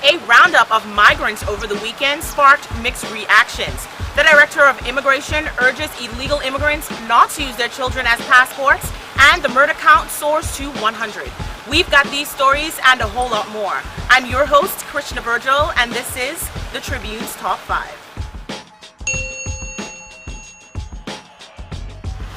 A roundup of migrants over the weekend sparked mixed reactions. The Director of Immigration urges illegal immigrants not to use their children as passports, and the murder count soars to 100. We've got these stories and a whole lot more. I'm your host, Krishna Virgil, and this is the Tribune's Top 5.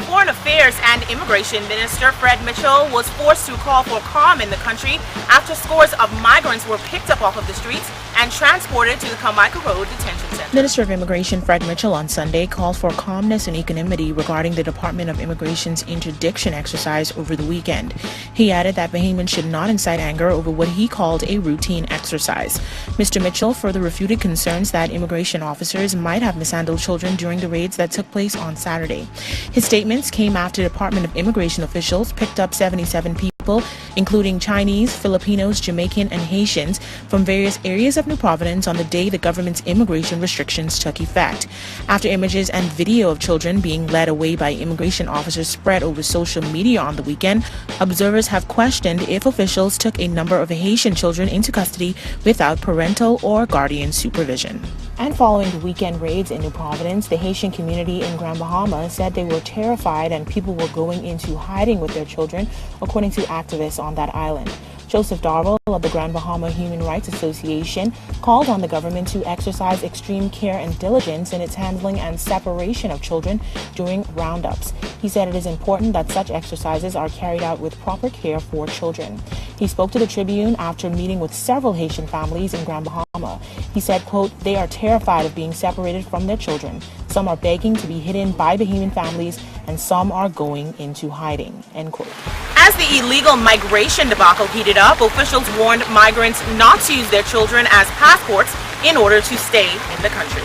Foreign Affairs and Immigration Minister Fred Mitchell was forced to call for calm in the country after scores of migrants were picked up off of the streets and transported to the Carmichael Road Detention Center. Minister of Immigration Fred Mitchell on Sunday called for calmness and equanimity regarding the Department of Immigration's interdiction exercise over the weekend. He added that Bahamians should not incite anger over what he called a routine exercise. Mr. Mitchell further refuted concerns that immigration officers might have mishandled children during the raids that took place on Saturday. His statements came after Department of Immigration officials picked up 77 people, including Chinese, Filipinos, Jamaican, and Haitians from various areas of New Providence on the day the government's immigration restrictions took effect. After images and video of children being led away by immigration officers spread over social media on the weekend, observers have questioned if officials took a number of Haitian children into custody without parental or guardian supervision. And following the weekend raids in New Providence, the Haitian community in Grand Bahama said they were terrified and people were going into hiding with their children, according to activists on that island. Joseph Darwell of the Grand Bahama Human Rights Association called on the government to exercise extreme care and diligence in its handling and separation of children during roundups. He said it is important that such exercises are carried out with proper care for children. He spoke to the Tribune after meeting with several Haitian families in Grand Bahama. He said, quote, "They are terrified of being separated from their children. Some are begging to be hidden by Bahamian families, and some are going into hiding," end quote. As the illegal migration debacle heated up, officials warned migrants not to use their children as passports in order to stay in the country.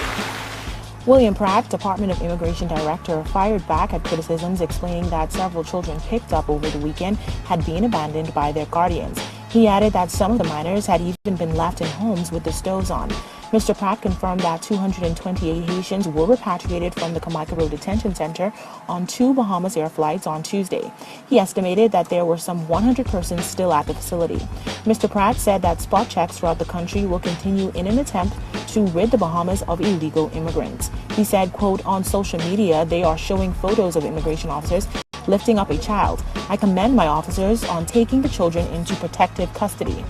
William Pratt, Department of Immigration Director, fired back at criticisms explaining that several children picked up over the weekend had been abandoned by their guardians. He added that some of the minors had even been left in homes with the stoves on. Mr. Pratt confirmed that 228 Haitians were repatriated from the Carmichael Road Detention Center on 2 Bahamas Air flights on Tuesday. He estimated that there were some 100 persons still at the facility. Mr. Pratt said that spot checks throughout the country will continue in an attempt to rid the Bahamas of illegal immigrants. He said, quote, "On social media, they are showing photos of immigration officers lifting up a child. I commend my officers on taking the children into protective custody."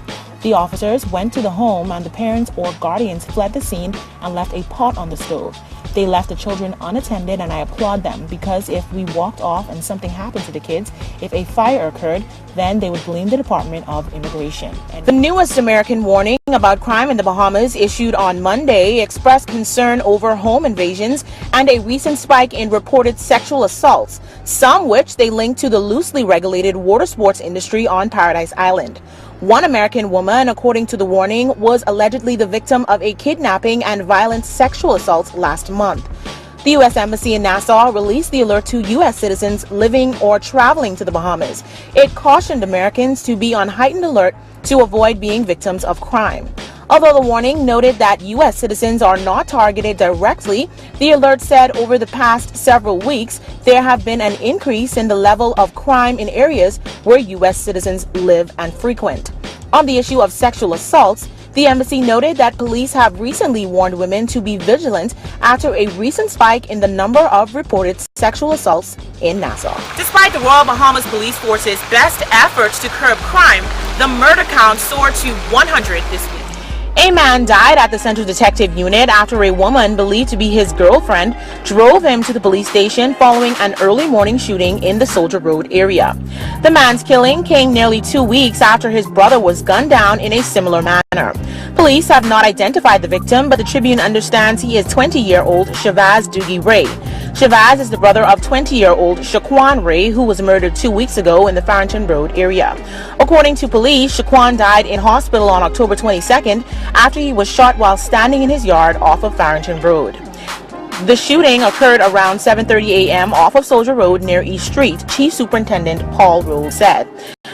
The officers went to the home and the parents or guardians fled the scene and left a pot on the stove. They left the children unattended, and I applaud them, because if we walked off and something happened to the kids, if a fire occurred, then they would blame the Department of Immigration. The newest American warning about crime in the Bahamas, issued on Monday, expressed concern over home invasions and a recent spike in reported sexual assaults, some which they linked to the loosely regulated water sports industry on Paradise Island. One American woman, according to the warning, was allegedly the victim of a kidnapping and violent sexual assault last month. The U.S. Embassy in Nassau released the alert to U.S. citizens living or traveling to the Bahamas. It cautioned Americans to be on heightened alert to avoid being victims of crime. Although the warning noted that U.S. citizens are not targeted directly, the alert said over the past several weeks there have been an increase in the level of crime in areas where U.S. citizens live and frequent. On the issue of sexual assaults, the embassy noted that police have recently warned women to be vigilant after a recent spike in the number of reported sexual assaults in Nassau. Despite the Royal Bahamas Police Force's best efforts to curb crime, the murder count soared to 100 this week. A man died at the Central Detective Unit after a woman believed to be his girlfriend drove him to the police station following an early morning shooting in the Soldier Road area. The man's killing came nearly 2 weeks after his brother was gunned down in a similar manner. Police have not identified the victim, but the Tribune understands he is 20-year-old Shavaz Doogie Ray. Shavaz is the brother of 20-year-old Shaquan Ray, who was murdered 2 weeks ago in the Farrington Road area. According to police, Shaquan died in hospital on October 22nd after he was shot while standing in his yard off of Farrington Road. The shooting occurred around 7:30 a.m. off of Soldier Road near East Street, Chief Superintendent Paul Rowe said.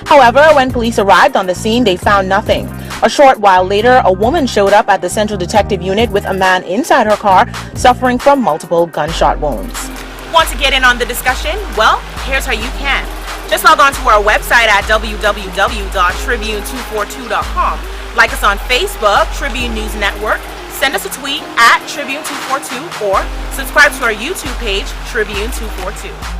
However, when police arrived on the scene, they found nothing. A short while later, a woman showed up at the Central Detective Unit with a man inside her car suffering from multiple gunshot wounds. Want to get in on the discussion? Well, here's how you can. Just log on to our website at www.tribune242.com. Like us on Facebook, Tribune News Network. Send us a tweet at Tribune242 or subscribe to our YouTube page, Tribune242.